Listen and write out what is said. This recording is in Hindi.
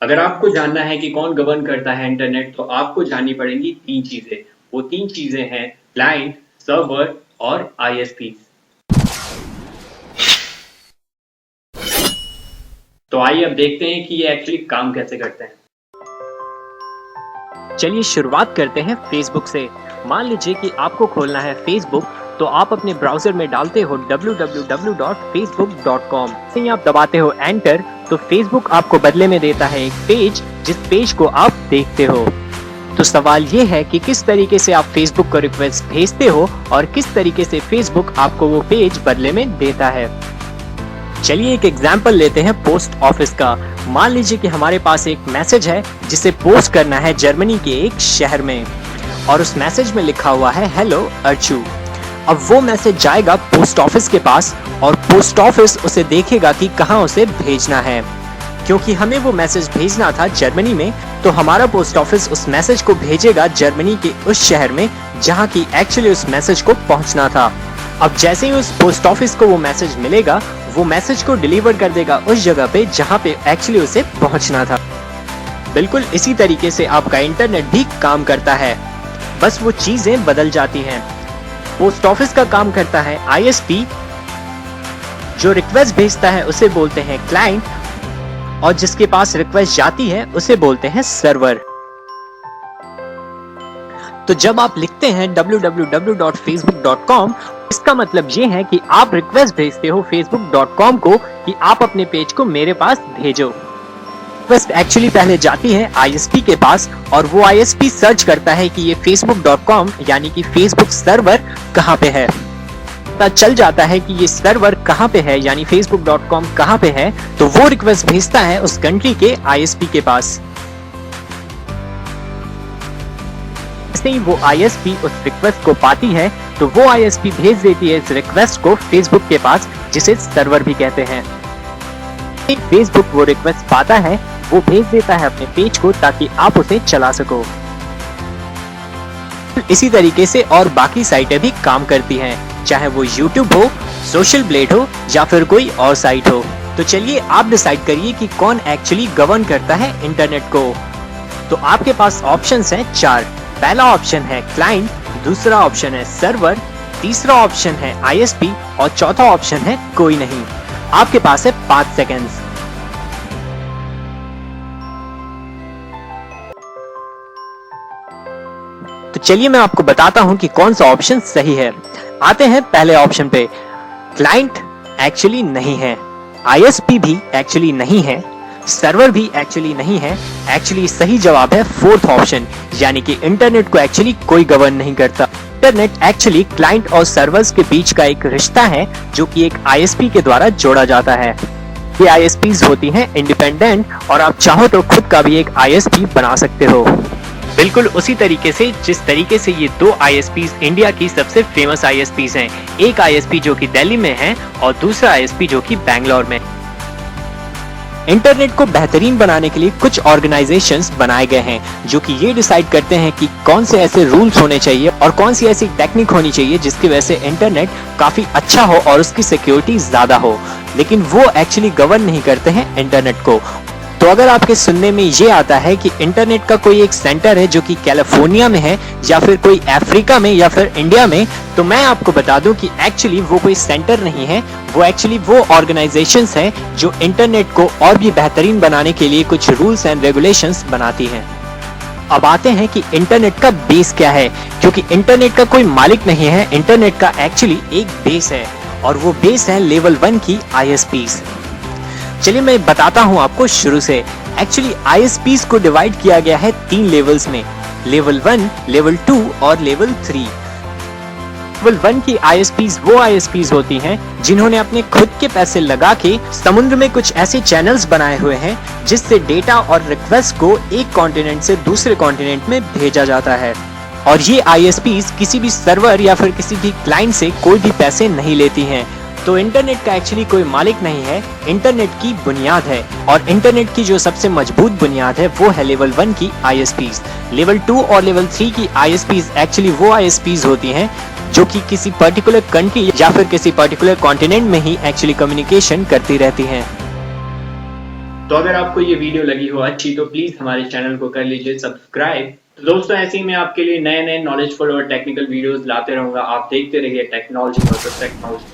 अगर आपको जानना है कि कौन गवर्न करता है इंटरनेट तो आपको जाननी पड़ेंगी 3 चीज़ें। वो 3 चीज़ें हैं क्लाइंट, सर्वर और आईएसपी। तो आइए अब देखते हैं कि ये एक्चुअली काम कैसे करते हैं। चलिए शुरुआत करते हैं फेसबुक से। मान लीजिए कि आपको खोलना है फेसबुक, तो आप अपने ब्राउजर में डालते हो www.facebook.com। से ही आप दबाते हो एंटर, तो फेसबुक आपको बदले में देता है एक पेज, जिस पेज को आप देखते हो। तो सवाल ये है कि किस तरीके से आप फेसबुक को रिक्वेस्ट भेजते हो और किस तरीके से फेसबुक आपको वो पेज बदले में देता है। चलिए एक एग्जाम्पल लेते हैं पोस्ट ऑफिस का। मान लीजिए कि हमारे पास एक मैसेज है जिसे पोस्ट करना है जर्मनी के एक शहर में, और उस मैसेज में लिखा हुआ है हेलो अर्चू। अब वो मैसेज जाएगा पोस्ट ऑफिस के पास और पोस्ट ऑफिस उसे देखेगा कि कहाँ उसे भेजना है। क्योंकि हमें वो मैसेज भेजना था जर्मनी में, तो हमारा पोस्ट ऑफिस उस मैसेज को भेजेगा जर्मनी के उस शहर में जहाँ की एक्चुअली उस मैसेज को पहुँचना था। अब जैसे ही उस पोस्ट ऑफिस को वो मैसेज मिलेगा, वो मैसेज को डिलीवर कर देगा उस जगह पे जहाँ पे एक्चुअली उसे पहुँचना था। बिल्कुल इसी तरीके से आपका इंटरनेट भी काम करता है, बस वो चीजें बदल जाती हैं। पोस्ट ऑफिस का काम करता है आईएसपी, जो रिक्वेस्ट भेजता है उसे बोलते हैं क्लाइंट, और जिसके पास रिक्वेस्ट जाती है उसे बोलते हैं सर्वर। तो जब आप लिखते हैं www.facebook.com, इसका मतलब ये है कि आप रिक्वेस्ट भेजते हो facebook.com को कि आप अपने पेज को मेरे पास भेजो। रिक्वेस्ट एक्चुअली पहले जाती है आईएसपी के पास, और वो आईएसपी सर्च करता है कि ये facebook.com यानी कि फेसबुक सर्वर कहाँ पे है। पता चल जाता है कि ये सर्वर कहाँ पे है यानी facebook.com कहाँ पे है, तो वो रिक्वेस्ट भेजता है उस कंट्री के आईएसपी के पास। जैसे ही वो आईएसपी उस रिक्वेस्ट को पाती है, तो वो आईएसपी भेज देती है इस रिक्वेस्ट को फेसबुक के पास, जिसे सर्वर भी कहते हैं। फेसबुक वो रिक्वेस्ट पाता है, वो भेज देता है अपने पेज को ताकि आप उसे चला सको। इसी तरीके से और बाकी साइटें भी काम करती हैं, चाहे वो YouTube हो, सोशल ब्लेड हो या फिर कोई और साइट हो। तो चलिए आप डिसाइड करिए कि कौन एक्चुअली गवर्न करता है इंटरनेट को। तो आपके पास ऑप्शंस हैं 4। पहला ऑप्शन है क्लाइंट, दूसरा ऑप्शन है सर्वर, तीसरा ऑप्शन है आईएसपी और चौथा ऑप्शन है कोई नहीं। आपके पास है 5 सेकेंड्स। तो चलिए मैं आपको बताता हूं कि कौन सा ऑप्शन सही है। आते हैं पहले ऑप्शन पे। क्लाइंट एक्चुअली नहीं है, आईएसपी भी एक्चुअली नहीं है, सर्वर भी एक्चुअली नहीं है। एक्चुअली सही जवाब है 4th ऑप्शन, यानी कि इंटरनेट को एक्चुअली कोई गवर्न नहीं करता। इंटरनेट एक्चुअली क्लाइंट और सर्वर्स के बीच का एक रिश्ता है, जो कि एक आईएसपी के द्वारा जोड़ा जाता है। ये आईएसपीज होती हैं इंडिपेंडेंट, और आप चाहो तो खुद का भी एक आईएसपी बना सकते हो, बिल्कुल उसी तरीके से जिस तरीके से ये 2 आईएसपीज इंडिया की सबसे फेमस आईएसपीज हैं। एक आईएसपी जो कि दिल्ली में है और दूसरा आईएसपी जो कि बैंगलोर में। इंटरनेट को बेहतरीन बनाने के लिए कुछ ऑर्गेनाइजेशंस बनाए गए हैं, जो कि ये डिसाइड करते हैं कि कौन से ऐसे रूल्स होने चाहिए और कौन सी ऐसी टेक्निक होनी चाहिए जिसकी वजह से इंटरनेट काफी अच्छा हो और उसकी सिक्योरिटी ज्यादा हो। लेकिन वो एक्चुअली गवर्न नहीं करते हैं इंटरनेट को। तो अगर आपके सुनने में ये आता है कि इंटरनेट का कोई एक सेंटर है जो कि कैलिफोर्निया में है, या फिर कोई अफ्रीका में, या फिर इंडिया में, तो मैं आपको बता दूं कि एक्चुअली वो कोई सेंटर नहीं है, वो एक्चुअली वो ऑर्गेनाइजेशंस हैं जो इंटरनेट को और भी बेहतरीन बनाने के लिए कुछ रूल्स एंड रेगुलेशंस बनाती हैं। अब आते हैं कि इंटरनेट का बेस क्या है, क्योंकि इंटरनेट का कोई मालिक नहीं है, इंटरनेट का एक्चुअली एक बेस है, और वो बेस है लेवल 1 की आईएसपीज। चलिए मैं बताता हूं आपको शुरू से। एक्चुअली आईएसपीज को डिवाइड किया गया है 3 लेवल्स में, लेवल 1, लेवल 2 और लेवल 3। लेवल 1 की आईएसपीज वो आईएसपीज होती हैं जिन्होंने अपने खुद के पैसे लगा के समुद्र में कुछ ऐसे चैनल्स बनाए हुए हैं जिससे डेटा और रिक्वेस्ट को एक कॉन्टिनेंट से दूसरे कॉन्टिनेंट में भेजा जाता है। और ये आईएसपीज किसी भी सर्वर या फिर किसी भी क्लाइंट से कोई भी पैसे नहीं लेती हैं। तो इंटरनेट का एक्चुअली कोई मालिक नहीं है, इंटरनेट की बुनियाद है, और इंटरनेट की जो सबसे मजबूत बुनियाद है वो है लेवल 1 की आईएसपीज। लेवल 2 और लेवल 3 की आईएसपीज एक्चुअली वो आईएसपीज होती हैं जो कि किसी पर्टिकुलर कंट्री या फिर किसी पर्टिकुलर कॉन्टिनेंट में ही एक्चुअली कम्युनिकेशन करती रहती हैं। तो अगर आपको ये वीडियो लगी हो अच्छी तो प्लीज हमारे चैनल को कर लीजिए सब्सक्राइब। तो दोस्तों ऐसे ही मैं आपके लिए नए नए नॉलेजफुल और टेक्निकल वीडियोस लाते रहूंगा। आप देखते रहिए टेक्नोलॉजी वर्सेस टेक्नोलॉजी।